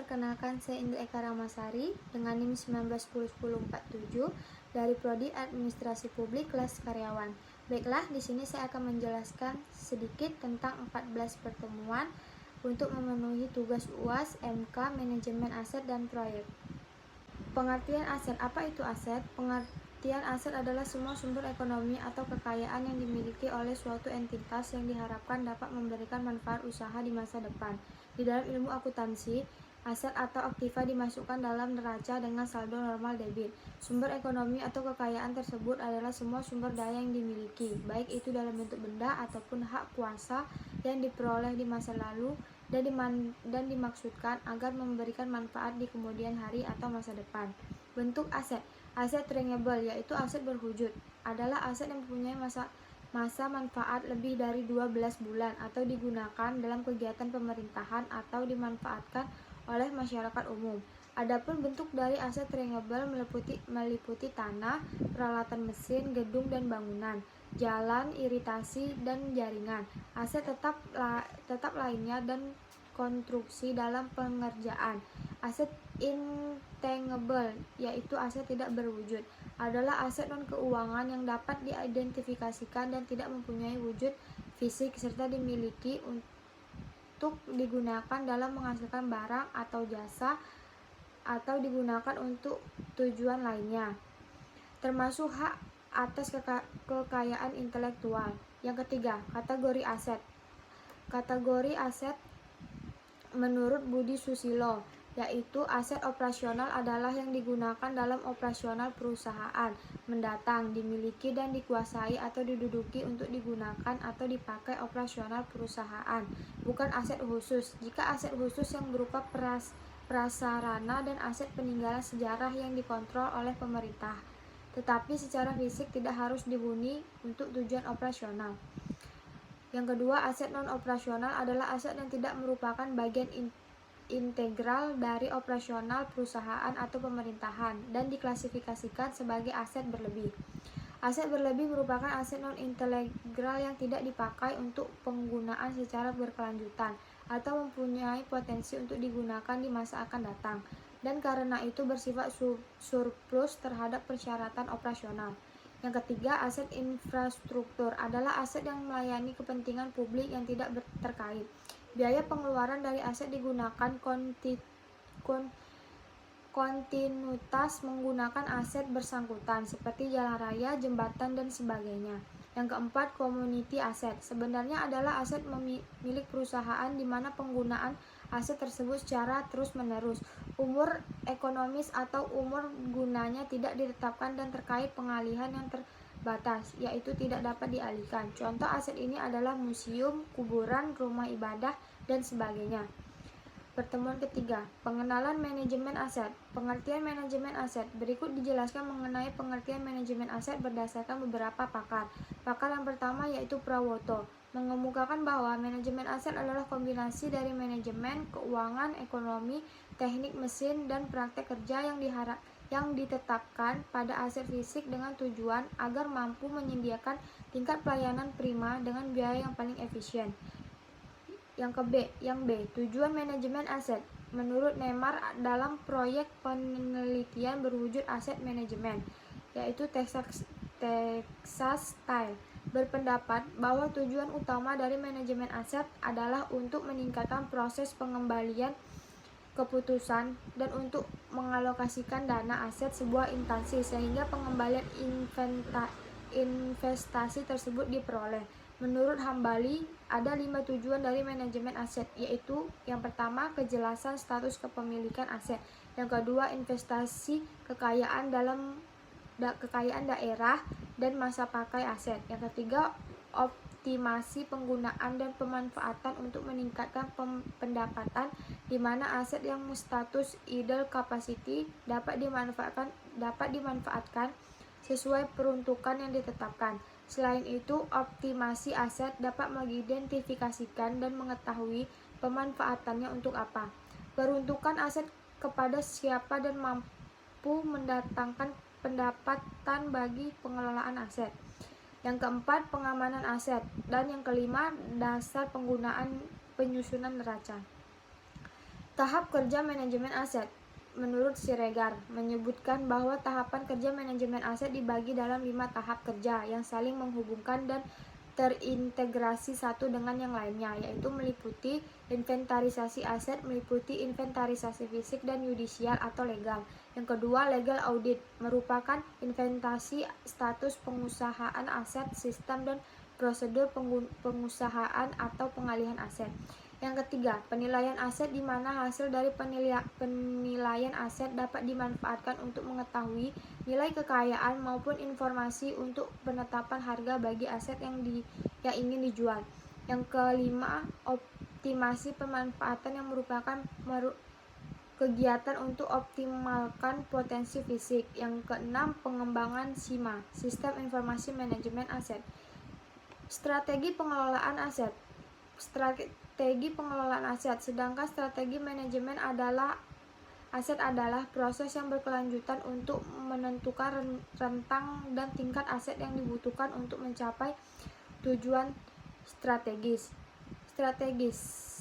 perkenalkan saya Indra Eka Ramasari dengan NIM 19101047 dari Prodi Administrasi Publik kelas karyawan. Baiklah, di sini saya akan menjelaskan sedikit tentang 14 pertemuan untuk memenuhi tugas UAS, MK, manajemen aset dan proyek. Pengertian aset. Apa itu aset? Pengertian aset adalah semua sumber ekonomi atau kekayaan yang dimiliki oleh suatu entitas yang diharapkan dapat memberikan manfaat usaha di masa depan. Di dalam ilmu akuntansi, aset atau aktiva dimasukkan dalam neraca dengan saldo normal debit. Sumber ekonomi atau kekayaan tersebut adalah semua sumber daya yang dimiliki, baik itu dalam bentuk benda ataupun hak kuasa yang diperoleh di masa lalu dan dimaksudkan agar memberikan manfaat di kemudian hari atau masa depan. Bentuk aset. Aset tradable, yaitu aset berwujud, adalah aset yang mempunyai masa manfaat lebih dari 12 bulan atau digunakan dalam kegiatan pemerintahan atau dimanfaatkan oleh masyarakat umum. Adapun bentuk dari aset tradable meliputi tanah, peralatan mesin, gedung dan bangunan, jalan, iritasi, dan jaringan. Aset tetap lainnya dan konstruksi dalam pengerjaan. Aset intangible, yaitu aset tidak berwujud, adalah aset non-keuangan yang dapat diidentifikasikan dan tidak mempunyai wujud fisik serta dimiliki untuk digunakan dalam menghasilkan barang atau jasa atau digunakan untuk tujuan lainnya, termasuk hak atas kekayaan intelektual. Yang ketiga, kategori aset. Kategori aset menurut Budi Susilo, yaitu aset operasional adalah yang digunakan dalam operasional perusahaan mendatang, dimiliki dan dikuasai atau diduduki untuk digunakan atau dipakai operasional perusahaan, bukan aset khusus. Jika aset khusus yang berupa prasarana dan aset peninggalan sejarah yang dikontrol oleh pemerintah, tetapi secara fisik tidak harus dihuni untuk tujuan operasional. Yang kedua, aset non-operasional adalah aset yang tidak merupakan bagian integral dari operasional perusahaan atau pemerintahan dan diklasifikasikan sebagai aset berlebih. Aset berlebih merupakan aset non-integral yang tidak dipakai untuk penggunaan secara berkelanjutan atau mempunyai potensi untuk digunakan di masa akan datang, dan karena itu bersifat surplus terhadap persyaratan operasional. Yang ketiga, aset infrastruktur adalah aset yang melayani kepentingan publik yang tidak terkait. Biaya pengeluaran dari aset digunakan kontinuitas menggunakan aset bersangkutan seperti jalan raya, jembatan, dan sebagainya. Yang keempat, community asset sebenarnya adalah aset milik perusahaan di mana penggunaan aset tersebut secara terus-menerus. Umur ekonomis atau umur gunanya tidak ditetapkan dan terkait pengalihan yang terbatas, yaitu tidak dapat dialihkan. Contoh aset ini adalah museum, kuburan, rumah ibadah, dan sebagainya. Pertemuan ketiga, pengenalan manajemen aset. Pengertian manajemen aset. Berikut dijelaskan mengenai pengertian manajemen aset berdasarkan beberapa pakar. Pakar yang pertama yaitu Prawoto, mengemukakan bahwa manajemen aset adalah kombinasi dari manajemen, keuangan, ekonomi, teknik mesin, dan praktek kerja yang ditetapkan pada aset fisik dengan tujuan agar mampu menyediakan tingkat pelayanan prima dengan biaya yang paling efisien. Yang B, tujuan manajemen aset. Menurut Neymar dalam proyek penelitian berwujud aset manajemen, yaitu Texas Style, berpendapat bahwa tujuan utama dari manajemen aset adalah untuk meningkatkan proses pengembalian keputusan dan untuk mengalokasikan dana aset sebuah instansi sehingga pengembalian investasi tersebut diperoleh. Menurut Hambali, ada 5 tujuan dari manajemen aset, yaitu yang pertama, kejelasan status kepemilikan aset. Yang kedua, investasi kekayaan kekayaan daerah dan masa pakai aset. Yang ketiga, optimasi penggunaan dan pemanfaatan untuk meningkatkan pendapatan, di mana aset yang status idle capacity dapat dimanfaatkan sesuai peruntukan yang ditetapkan. Selain itu, optimasi aset dapat mengidentifikasikan dan mengetahui pemanfaatannya untuk apa, peruntukan aset kepada siapa, dan mampu mendatangkan pendapatan bagi pengelolaan aset. Yang keempat, pengamanan aset. Dan yang kelima, dasar penggunaan penyusunan neraca. Tahap kerja manajemen aset. Menurut Siregar, menyebutkan bahwa tahapan kerja manajemen aset dibagi dalam 5 tahap kerja yang saling menghubungkan dan terintegrasi satu dengan yang lainnya, yaitu meliputi inventarisasi aset, meliputi inventarisasi fisik dan yudisial atau legal. Yang kedua, legal audit, merupakan inventasi status pengusahaan aset, sistem dan prosedur pengusahaan atau pengalihan aset. Yang ketiga, penilaian aset, di mana hasil dari penilaian aset dapat dimanfaatkan untuk mengetahui nilai kekayaan maupun informasi untuk penetapan harga bagi aset yang ingin dijual. Yang kelima, optimasi pemanfaatan, yang merupakan kegiatan untuk optimalkan potensi fisik. Yang keenam, pengembangan SIMA, Sistem Informasi Manajemen Aset. Strategi pengelolaan aset. Strategi pengelolaan aset. Sedangkan strategi manajemen aset adalah proses yang berkelanjutan untuk menentukan rentang dan tingkat aset yang dibutuhkan untuk mencapai tujuan strategis.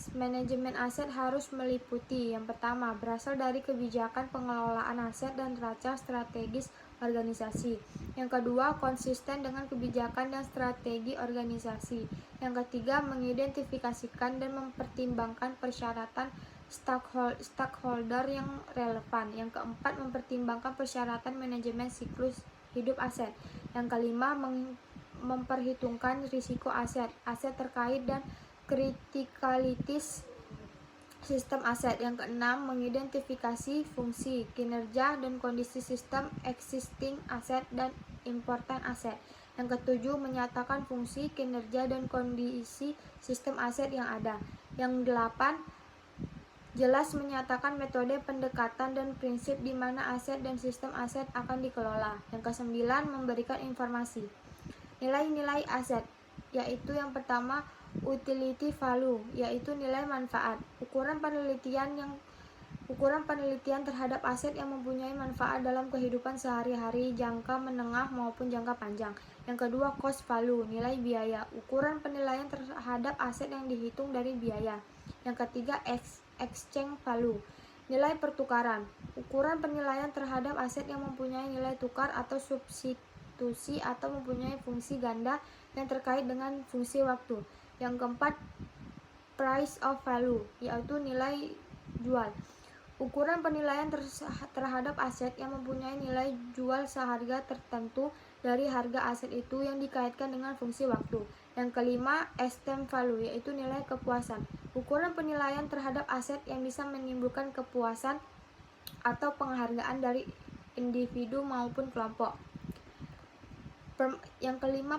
Manajemen aset harus meliputi: yang pertama, berasal dari kebijakan pengelolaan aset dan neraca strategis organisasi. Yang kedua, konsisten dengan kebijakan dan strategi organisasi. Yang ketiga, mengidentifikasikan dan mempertimbangkan persyaratan stakeholder yang relevan. Yang keempat, mempertimbangkan persyaratan manajemen siklus hidup aset. Yang kelima, memperhitungkan risiko aset terkait dan kritikalitas sistem aset. Yang keenam, mengidentifikasi fungsi, kinerja, dan kondisi sistem existing aset dan important aset. Yang ketujuh, menyatakan fungsi, kinerja, dan kondisi sistem aset yang ada. Yang delapan, jelas menyatakan metode pendekatan dan prinsip di mana aset dan sistem aset akan dikelola. Yang kesembilan, memberikan informasi. Nilai-nilai aset, yaitu yang pertama, utility value, yaitu nilai manfaat. Ukuran penelitian terhadap aset yang mempunyai manfaat dalam kehidupan sehari-hari, jangka menengah maupun jangka panjang. Yang kedua, cost value, nilai biaya. Ukuran penilaian terhadap aset yang dihitung dari biaya. Yang ketiga, exchange value, nilai pertukaran. Ukuran penilaian terhadap aset yang mempunyai nilai tukar atau substitusi atau mempunyai fungsi ganda yang terkait dengan fungsi waktu. Yang keempat, price of value, yaitu nilai jual. Ukuran penilaian terhadap aset yang mempunyai nilai jual seharga tertentu dari harga aset itu yang dikaitkan dengan fungsi waktu. Yang kelima, esteem value, yaitu nilai kepuasan. Ukuran penilaian terhadap aset yang bisa menimbulkan kepuasan atau penghargaan dari individu maupun kelompok. Yang kelima,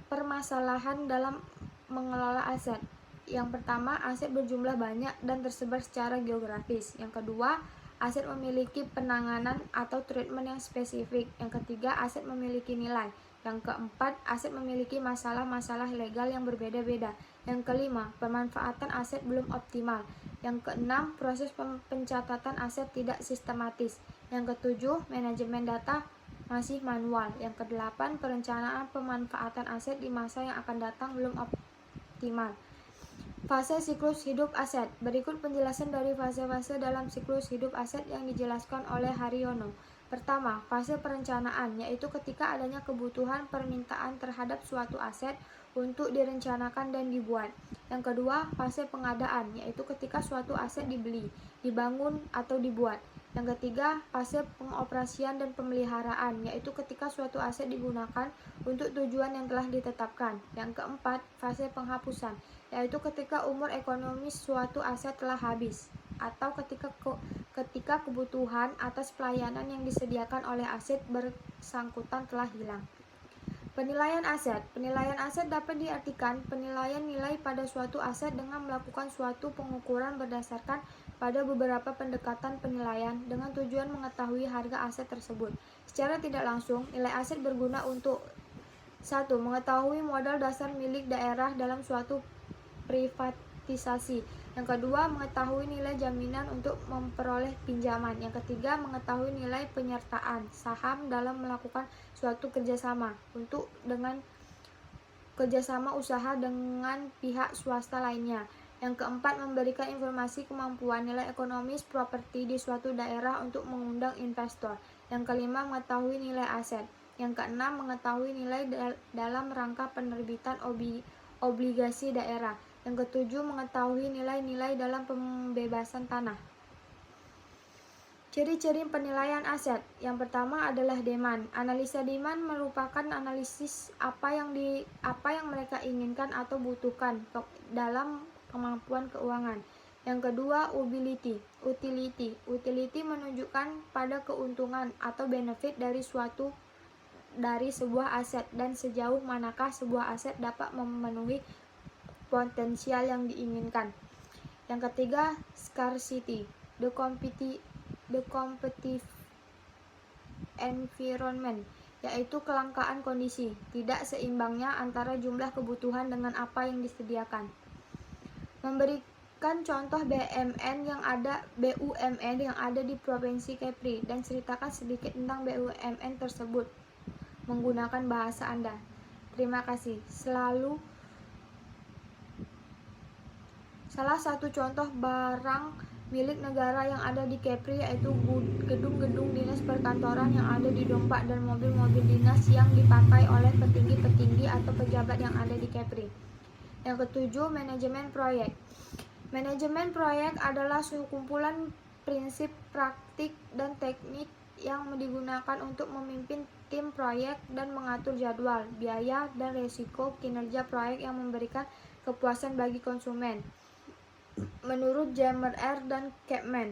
permasalahan dalam mengelola aset. Yang pertama, aset berjumlah banyak dan tersebar secara geografis. Yang kedua, aset memiliki penanganan atau treatment yang spesifik. Yang ketiga, aset memiliki nilai. Yang keempat, aset memiliki masalah-masalah legal yang berbeda-beda. Yang kelima, pemanfaatan aset belum optimal. Yang keenam, proses pencatatan aset tidak sistematis. Yang ketujuh, manajemen data masih manual. Yang kedelapan, perencanaan pemanfaatan aset di masa yang akan datang belum optimal. Fase siklus hidup aset. Berikut penjelasan dari fase-fase dalam siklus hidup aset yang dijelaskan oleh Haryono. Pertama, fase perencanaan, yaitu ketika adanya kebutuhan permintaan terhadap suatu aset untuk direncanakan dan dibuat. Yang kedua, fase pengadaan, yaitu ketika suatu aset dibeli, dibangun, atau dibuat. Yang ketiga, fase pengoperasian dan pemeliharaan, yaitu ketika suatu aset digunakan untuk tujuan yang telah ditetapkan. Yang keempat, fase penghapusan, yaitu ketika umur ekonomis suatu aset telah habis, atau ketika kebutuhan atas pelayanan yang disediakan oleh aset bersangkutan telah hilang. Penilaian aset. Penilaian aset dapat diartikan penilaian nilai pada suatu aset dengan melakukan suatu pengukuran berdasarkan pada beberapa pendekatan penilaian dengan tujuan mengetahui harga aset tersebut. Secara tidak langsung, nilai aset berguna untuk 1. Mengetahui modal dasar milik daerah dalam suatu privatisasi. Yang kedua, mengetahui nilai jaminan untuk memperoleh pinjaman. Yang ketiga, mengetahui nilai penyertaan saham dalam melakukan suatu kerjasama dengan kerjasama usaha dengan pihak swasta lainnya. Yang keempat, memberikan informasi kemampuan nilai ekonomis properti di suatu daerah untuk mengundang investor. Yang kelima, mengetahui nilai aset. Yang keenam, mengetahui nilai dalam rangka penerbitan obligasi daerah. Yang ketujuh, mengetahui nilai-nilai dalam pembebasan tanah. Ciri-ciri penilaian aset. Yang pertama adalah demand. Analisa demand merupakan analisis apa yang mereka inginkan atau butuhkan dalam kemampuan keuangan. Yang kedua, utility. Utility menunjukkan pada keuntungan atau benefit dari sebuah aset dan sejauh manakah sebuah aset dapat memenuhi potensial yang diinginkan. Yang ketiga, scarcity. The competitive environment, yaitu kelangkaan kondisi, tidak seimbangnya antara jumlah kebutuhan dengan apa yang disediakan. Memberikan contoh BUMN yang ada di Provinsi Kepri dan ceritakan sedikit tentang BUMN tersebut menggunakan bahasa Anda. Terima kasih. Salah satu contoh barang milik negara yang ada di Kepri yaitu gedung-gedung dinas perkantoran yang ada di Dompak dan mobil-mobil dinas yang dipakai oleh petinggi-petinggi atau pejabat yang ada di Kepri. Yang ketujuh, manajemen proyek. Manajemen proyek adalah sekumpulan prinsip, praktik, dan teknik yang digunakan untuk memimpin tim proyek dan mengatur jadwal, biaya, dan risiko kinerja proyek yang memberikan kepuasan bagi konsumen. Menurut Jammer dan Chapman,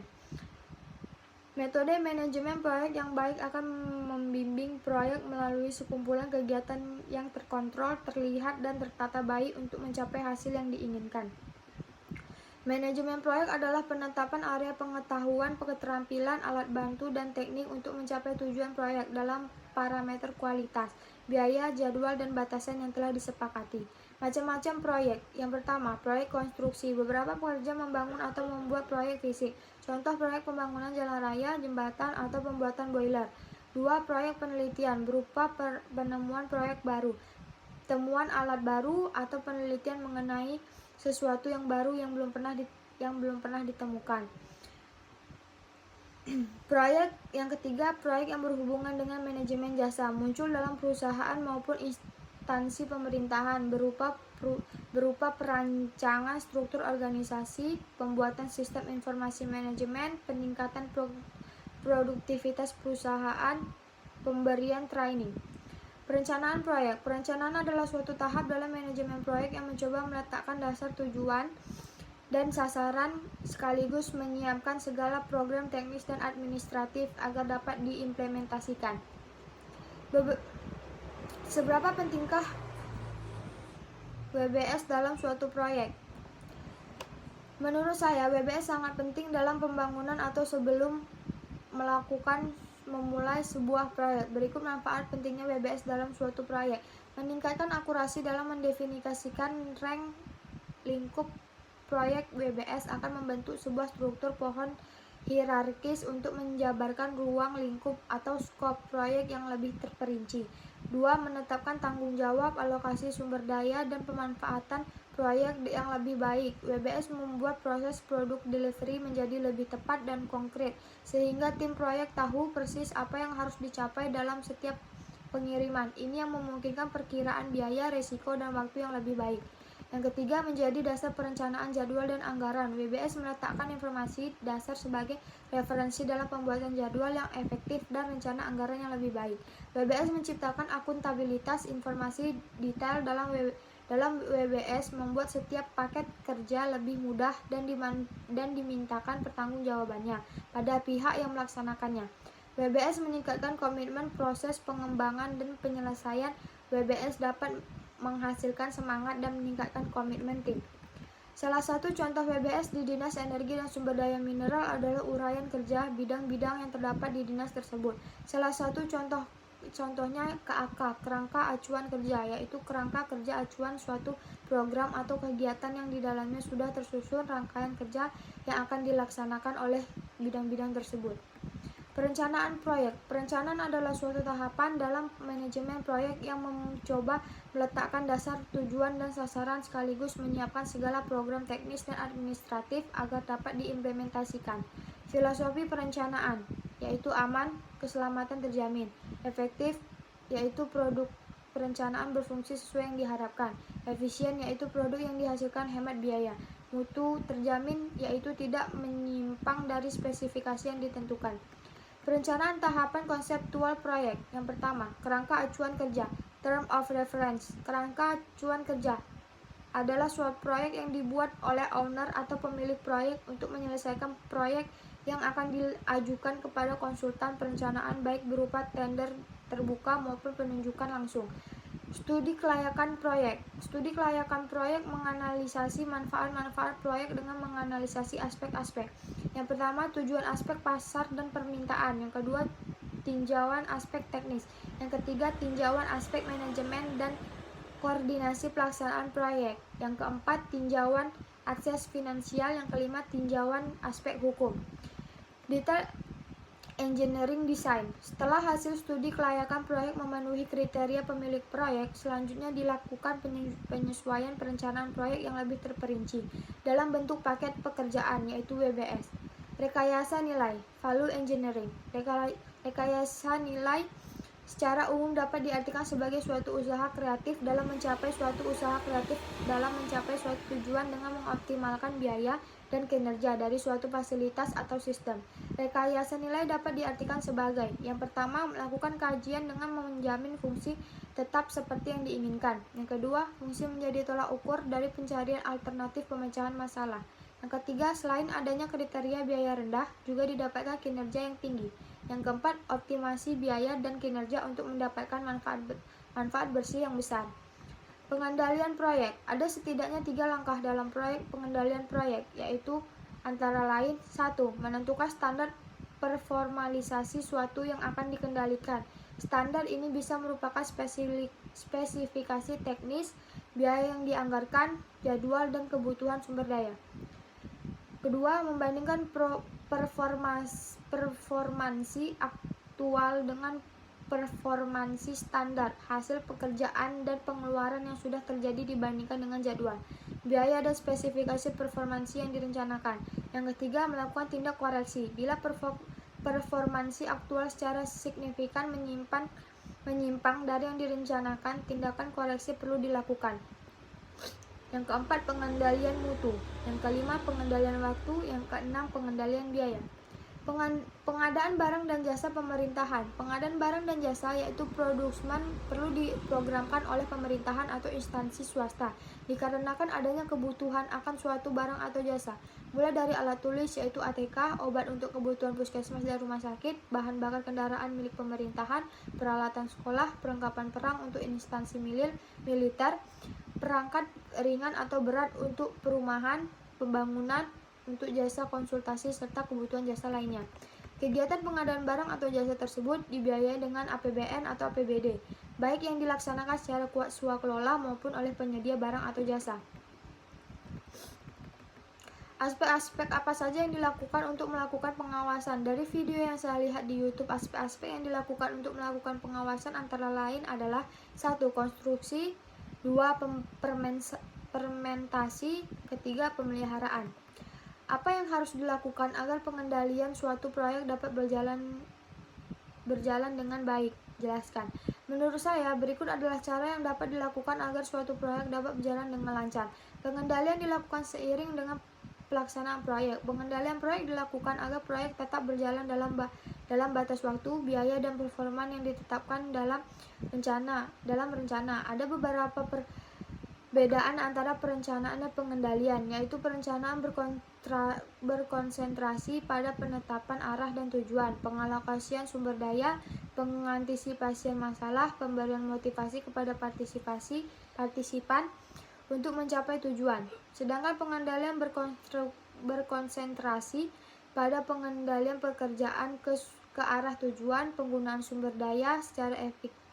metode manajemen proyek yang baik akan membimbing proyek melalui sekumpulan kegiatan yang terkontrol, terlihat, dan tertata baik untuk mencapai hasil yang diinginkan. Manajemen proyek adalah penetapan area pengetahuan, keterampilan, alat bantu, dan teknik untuk mencapai tujuan proyek dalam parameter kualitas, biaya, jadwal, dan batasan yang telah disepakati. Macam-macam proyek. Yang pertama, proyek konstruksi. Beberapa pekerja membangun atau membuat proyek fisik. Contoh proyek pembangunan jalan raya, jembatan, atau pembuatan boiler. 2. Proyek penelitian berupa penemuan proyek baru, temuan alat baru, atau penelitian mengenai sesuatu yang baru yang belum pernah ditemukan. Proyek yang ketiga, proyek yang berhubungan dengan manajemen jasa, muncul dalam perusahaan maupun instansi pemerintahan berupa perancangan struktur organisasi, pembuatan sistem informasi manajemen, peningkatan produktivitas perusahaan, pemberian training. Perencanaan proyek. Perencanaan adalah suatu tahap dalam manajemen proyek yang mencoba meletakkan dasar tujuan dan sasaran sekaligus menyiapkan segala program teknis dan administratif agar dapat diimplementasikan. Seberapa pentingkah WBS dalam suatu proyek? Menurut saya, WBS sangat penting dalam pembangunan atau sebelum memulai sebuah proyek. Berikut manfaat pentingnya WBS dalam suatu proyek. Meningkatkan akurasi dalam mendefinisikan rank lingkup proyek. WBS akan membentuk sebuah struktur pohon hierarkis untuk menjabarkan ruang lingkup atau skop proyek yang lebih terperinci. 2. Menetapkan tanggung jawab, alokasi sumber daya, dan pemanfaatan proyek yang lebih baik. WBS membuat proses produk delivery menjadi lebih tepat dan konkret, sehingga tim proyek tahu persis apa yang harus dicapai dalam setiap pengiriman. Ini yang memungkinkan perkiraan biaya, risiko, dan waktu yang lebih baik. Yang ketiga, menjadi dasar perencanaan jadwal dan anggaran. WBS meletakkan informasi dasar sebagai referensi dalam pembuatan jadwal yang efektif dan rencana anggaran yang lebih baik. WBS menciptakan akuntabilitas informasi detail dalam WBS, membuat setiap paket kerja lebih mudah dan dimintakan pertanggungjawabannya pada pihak yang melaksanakannya. WBS meningkatkan komitmen proses pengembangan dan penyelesaian. WBS dapat menghasilkan semangat dan meningkatkan komitmen tim. Salah satu contoh WBS di Dinas Energi dan Sumber Daya Mineral adalah uraian kerja bidang-bidang yang terdapat di dinas tersebut. Salah satu contohnya KAK, kerangka acuan kerja, yaitu kerangka kerja acuan suatu program atau kegiatan yang di dalamnya sudah tersusun rangkaian kerja yang akan dilaksanakan oleh bidang-bidang tersebut. Perencanaan proyek. Perencanaan adalah suatu tahapan dalam manajemen proyek yang mencoba meletakkan dasar, tujuan, dan sasaran sekaligus menyiapkan segala program teknis dan administratif agar dapat diimplementasikan. Filosofi perencanaan, yaitu aman, keselamatan terjamin. Efektif, yaitu produk perencanaan berfungsi sesuai yang diharapkan. Efisien, yaitu produk yang dihasilkan hemat biaya. Mutu terjamin, yaitu tidak menyimpang dari spesifikasi yang ditentukan. Perencanaan tahapan konseptual proyek. Yang pertama, kerangka acuan kerja, term of reference. Kerangka acuan kerja adalah suatu proyek yang dibuat oleh owner atau pemilik proyek untuk menyelesaikan proyek yang akan diajukan kepada konsultan perencanaan baik berupa tender terbuka maupun penunjukan langsung. Studi kelayakan proyek. Studi kelayakan proyek menganalisasi manfaat-manfaat proyek dengan menganalisasi aspek-aspek. Yang pertama, tujuan aspek pasar dan permintaan. Yang kedua, tinjauan aspek teknis. Yang ketiga, tinjauan aspek manajemen dan koordinasi pelaksanaan proyek. Yang keempat, tinjauan akses finansial. Yang kelima, tinjauan aspek hukum. Detail engineering design. Setelah hasil studi kelayakan proyek memenuhi kriteria pemilik proyek, selanjutnya dilakukan penyesuaian perencanaan proyek yang lebih terperinci dalam bentuk paket pekerjaan, yaitu WBS. Rekayasa nilai, value engineering. Rekayasa nilai secara umum dapat diartikan sebagai suatu usaha kreatif dalam mencapai suatu tujuan dengan mengoptimalkan biaya dan kinerja dari suatu fasilitas atau sistem. Rekayasa nilai dapat diartikan sebagai: yang pertama, melakukan kajian dengan menjamin fungsi tetap seperti yang diinginkan. Yang kedua, fungsi menjadi tolak ukur dari pencarian alternatif pemecahan masalah. Yang ketiga, selain adanya kriteria biaya rendah, juga didapatkan kinerja yang tinggi. Yang keempat, optimasi biaya dan kinerja untuk mendapatkan manfaat bersih yang besar. Pengendalian proyek. Ada setidaknya 3 langkah dalam proyek pengendalian proyek, yaitu antara lain: 1. Menentukan standar performalisasi suatu yang akan dikendalikan. Standar ini bisa merupakan spesifikasi teknis, biaya yang dianggarkan, jadwal, dan kebutuhan sumber daya. Kedua, membandingkan performansi aktual dengan performansi standar, hasil pekerjaan dan pengeluaran yang sudah terjadi dibandingkan dengan jadwal, biaya dan spesifikasi performansi yang direncanakan. Yang ketiga, melakukan tindak koreksi. Bila performansi aktual secara signifikan menyimpang dari yang direncanakan, tindakan koreksi perlu dilakukan. Yang keempat, pengendalian mutu. Yang kelima, pengendalian waktu. Yang keenam, pengendalian biaya. Pengadaan barang dan jasa pemerintahan. Pengadaan barang dan jasa, yaitu produksman, perlu diprogramkan oleh pemerintahan atau instansi swasta dikarenakan adanya kebutuhan akan suatu barang atau jasa, mulai dari alat tulis yaitu ATK, obat untuk kebutuhan puskesmas dan rumah sakit, bahan bakar kendaraan milik pemerintahan, peralatan sekolah, perlengkapan perang untuk instansi militer, perangkat ringan atau berat untuk perumahan, pembangunan, untuk jasa konsultasi, serta kebutuhan jasa lainnya. Kegiatan pengadaan barang atau jasa tersebut dibiayai dengan APBN atau APBD, baik yang dilaksanakan secara swakelola maupun oleh penyedia barang atau jasa. Aspek-aspek apa saja yang dilakukan untuk melakukan pengawasan? Dari video yang saya lihat di YouTube, aspek-aspek yang dilakukan untuk melakukan pengawasan antara lain adalah: 1. Konstruksi, 2. Fermentasi, ketiga, pemeliharaan. Apa yang harus dilakukan agar pengendalian suatu proyek dapat berjalan dengan baik? Jelaskan. Menurut saya, berikut adalah cara yang dapat dilakukan agar suatu proyek dapat berjalan dengan lancar. Pengendalian dilakukan seiring dengan pelaksanaan proyek. Pengendalian proyek dilakukan agar proyek tetap berjalan dalam batas waktu, biaya, dan performa yang ditetapkan dalam rencana. Ada beberapa perbedaan antara perencanaan dan pengendalian, yaitu perencanaan berkonsentrasi pada penetapan arah dan tujuan, pengalokasian sumber daya, pengantisipasian masalah, pemberian motivasi kepada partisipan untuk mencapai tujuan. Sedangkan pengendalian berkonsentrasi pada pengendalian pekerjaan ke arah tujuan, penggunaan sumber daya secara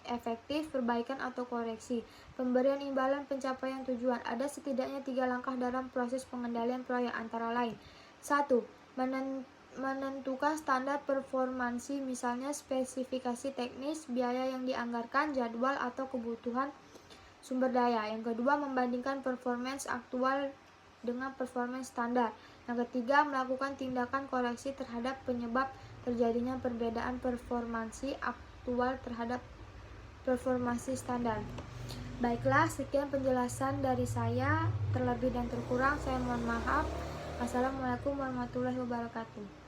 efektif, perbaikan atau koreksi, pemberian imbalan pencapaian tujuan. Ada setidaknya 3 langkah dalam proses pengendalian proyek, antara lain: 1. menentukan standar performansi, misalnya spesifikasi teknis, biaya yang dianggarkan, jadwal atau kebutuhan sumber daya. Yang kedua, membandingkan performance aktual dengan performance standar. Yang ketiga, melakukan tindakan koreksi terhadap penyebab terjadinya perbedaan performansi aktual terhadap performansi standar. Baiklah, sekian penjelasan dari saya. Terlebih dan terkurang saya mohon maaf. Assalamualaikum warahmatullahi wabarakatuh.